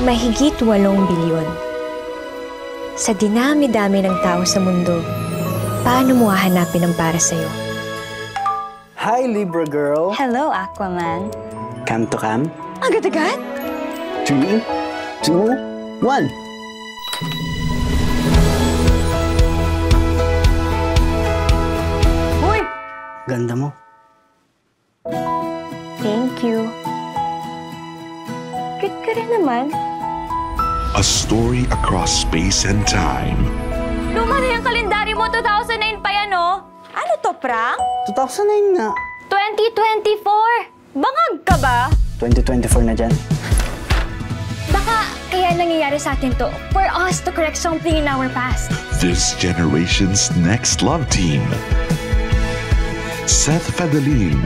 mahigit 8 bilyon. Sa dinami-dami ng tao sa mundo, paano mo hahanapin ang para sa'yo? Hi, Libra girl. Hello, Aquaman. Come to come? Agad-agad? 3, 2, 1. Uy! Ganda mo. Thank you. Cute ka rin naman. A story across space and time. Luma na yung kalendaryo mo, 2009 pa yan, oh. Ano to, prank? 2009 nga. 2024! Bangag ka ba? 2024 na dyan. Baka kaya nangyayari sa atin to for us to correct something in our past. This generation's next love team. Seth Fadalin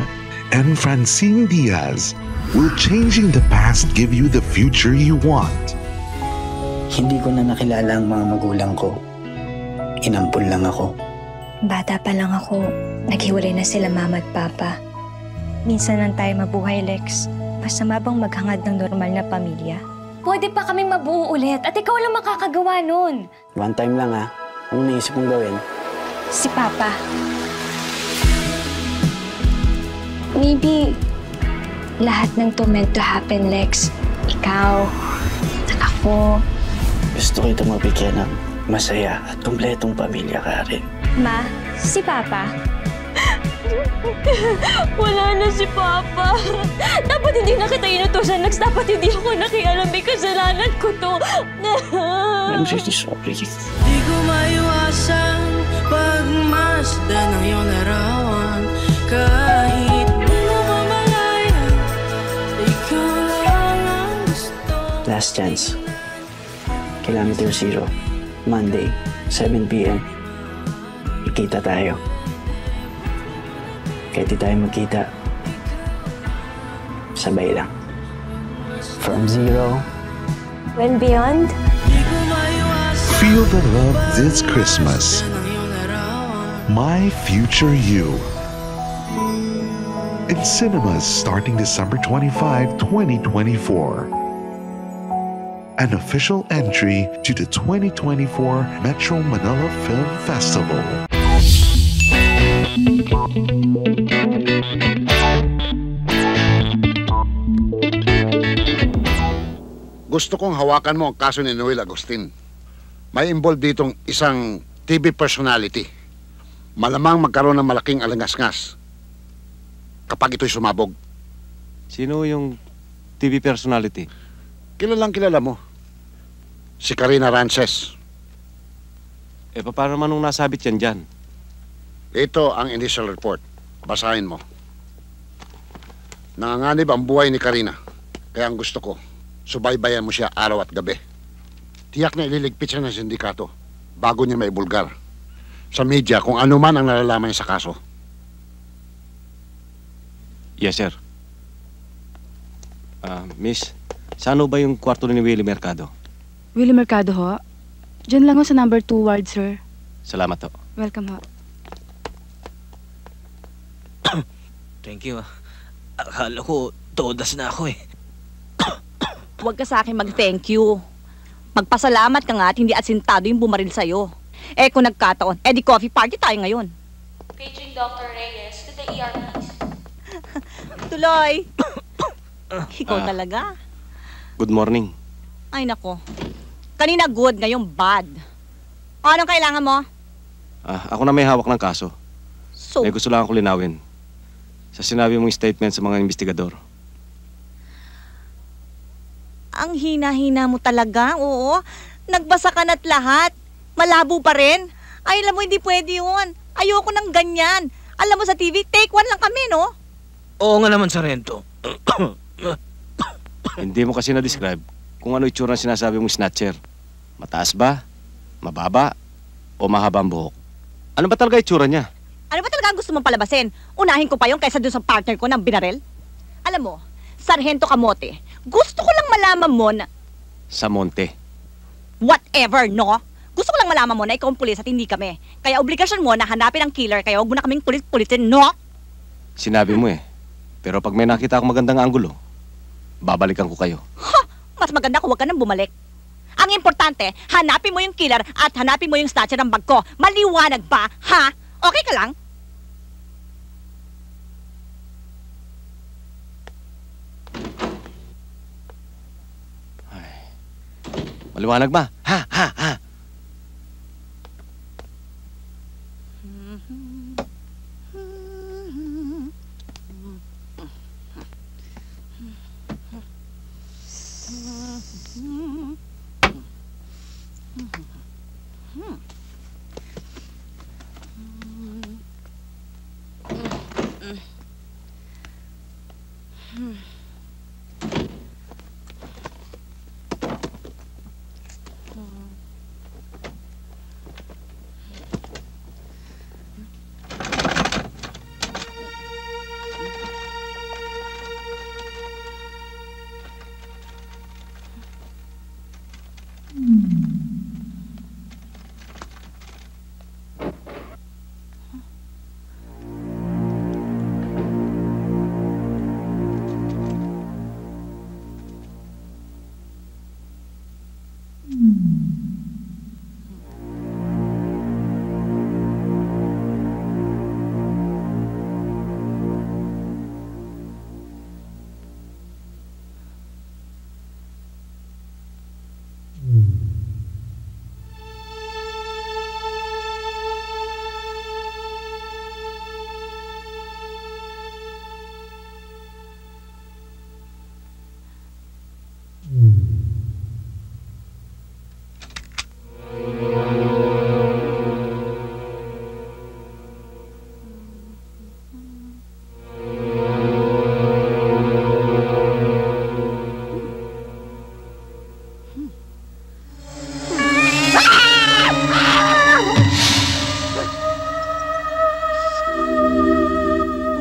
and Francine Diaz will changing the past give you the future you want. Hindi ko na nakilala ang mga magulang ko. Inampun lang ako. Bata pa lang ako, naghiwalay na sila mama at papa. Minsan lang tayo mabuhay, Lex. Masama bang maghangad ng normal na pamilya? Pwede pa kaming mabuo ulit at ikaw lang makakagawa nun. One time lang ha. Anong naisip mong gawin? Si Papa. Maybe lahat ng to meant to happen, Lex. Ikaw, at ako. Gusto kita mabigyan ng masaya at kumpletong pamilya ka rin. Ma, si Papa. Wala na si Papa. Dapat hindi na kita inutusan, Lex. Dapat hindi ako nakialam. May kasalanan ko to. I'm really sorry. Di ko maiwasan pagmasdan ng iyong larawan. Kahit di mo mamalayan, ikaw lang ang gusto. Last chance. Kilometer 0. Monday, 7 p.m. Ikita tayo. Kahit di tayo magkita, sabay lang. From 0. When beyond? Feel the love this Christmas. My Future You. In cinemas starting December 25, 2024. An official entry to the 2024 Metro Manila Film Festival. Gusto kong hawakan mo ang kaso ni Noel Agustin. May involved ditong isang TV personality. Malamang magkaroon ng malaking alangas-ngas kapag ito'y sumabog. Sino yung TV personality? Kilalang kilala mo. Si Karina Rances. Paano naman nung nasabit yan dyan? Ito ang initial report. Basahin mo. Nanganganib ang buhay ni Karina. Kaya ang gusto ko, subaybayan mo siya araw at gabi. Tiyak na ililigpit siya ng sindikato bago niya maibulgar sa media kung ano man ang nalalaman niya sa kaso. Yes, sir. Miss, saan ba yung kwarto ni Willie Mercado? Willie Mercado ho? Diyan lang ho sa number 2 ward, sir. Salamat ho. Welcome ho. Thank you. Akala ko, todas na ako eh. Huwag ka sa akin mag-thank you. Magpasalamat ka nga at hindi asintado yung bumaril sa'yo. Kung nagkataon, di coffee party tayo ngayon. Paging Dr. Reyes to the ER, please. Tuloy! Ikaw talaga. Good morning. Ay nako. Kanina good, ngayon bad. Anong kailangan mo? Ako na may hawak ng kaso. So? May gusto lang ako linawin. Sa sinabi mong statement sa mga investigador. Ang hina-hina mo talaga, oo. Nagbasa ka na't lahat. Malabo pa rin. Ay, alam mo, hindi pwede yun. Ayoko ng ganyan. Alam mo sa TV, take 1 lang kami, no? Oo nga naman, Sarento. Hindi mo kasi na-describe kung ano itsura ng sinasabi mong snatcher. Mataas ba? Mababa? O mahaba ang buhok? Ano ba talaga itsura niya? Ano ba talaga ang gusto mong palabasin? Unahin ko pa yung kaysa doon sa partner ko ng binarel? Alam mo, Sargento Kamote, gusto ko lang malaman mo na... Sa monte. Whatever, no? Gusto ko lang malaman mo na ikaw ang pulis at hindi kami. Kaya obligasyon mo na hanapin ang killer, kaya huwag mo na kaming pulit-pulitin, no? Sinabi mo eh. Pero pag may nakita akong magandang anggulo, babalikan ko kayo. Ha! Mas maganda kung huwag ka nang bumalik. Ang importante, hanapin mo yung killer at hanapin mo yung snatcher ng bag ko. Maliwanag ba, ha? Okay ka lang? Maliwanag ba? Ha, ha, ha.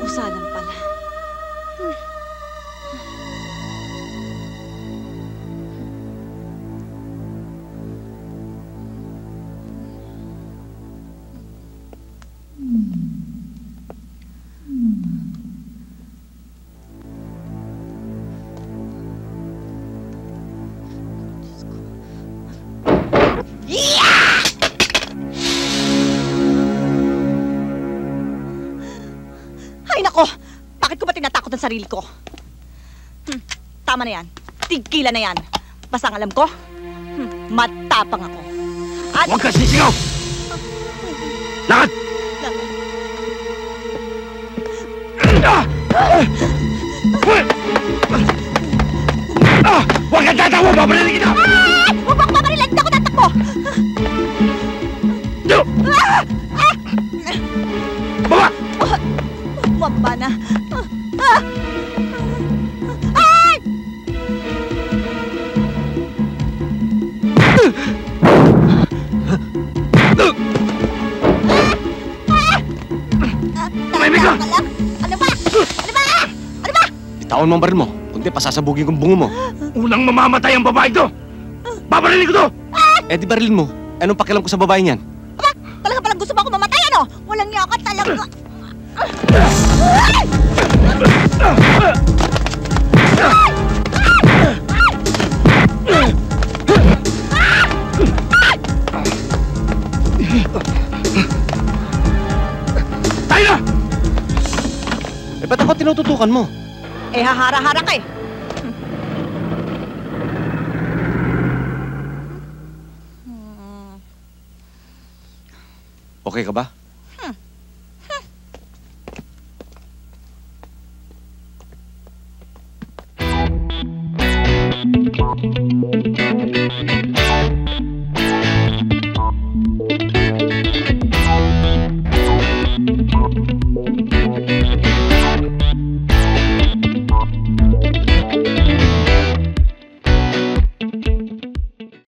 Pusa lang pala. Ay nako! Bakit ko ba tinatakot ang sarili ko? Tama na yan. Tigilan na yan. Basta ang alam ko, matapang ako. At... Huwag ka sisigaw! Lakad! Huwag kang tatawa! Babalikin kita! Huwag ako babarilan! Hindi ako tatakbo! Baba! Bumaba na. Ay! Tumahimik ka! Ano ba? Ano ba? Ano ba? Bitawan mo ang baril mo. Kundi pasasabugin kong bungo mo. Unang mamamatay ang babae to! Babarilin ko to! Eh di barilin mo. Anong pakialam ko sa babae niyan? Aba, talaga palang gusto mo ako mamatay, ano? Walang niya ka talaga. Tayo na! Eh ba't ako tinututukan mo? Eh, hahara-hara ka eh. Okay ka ba?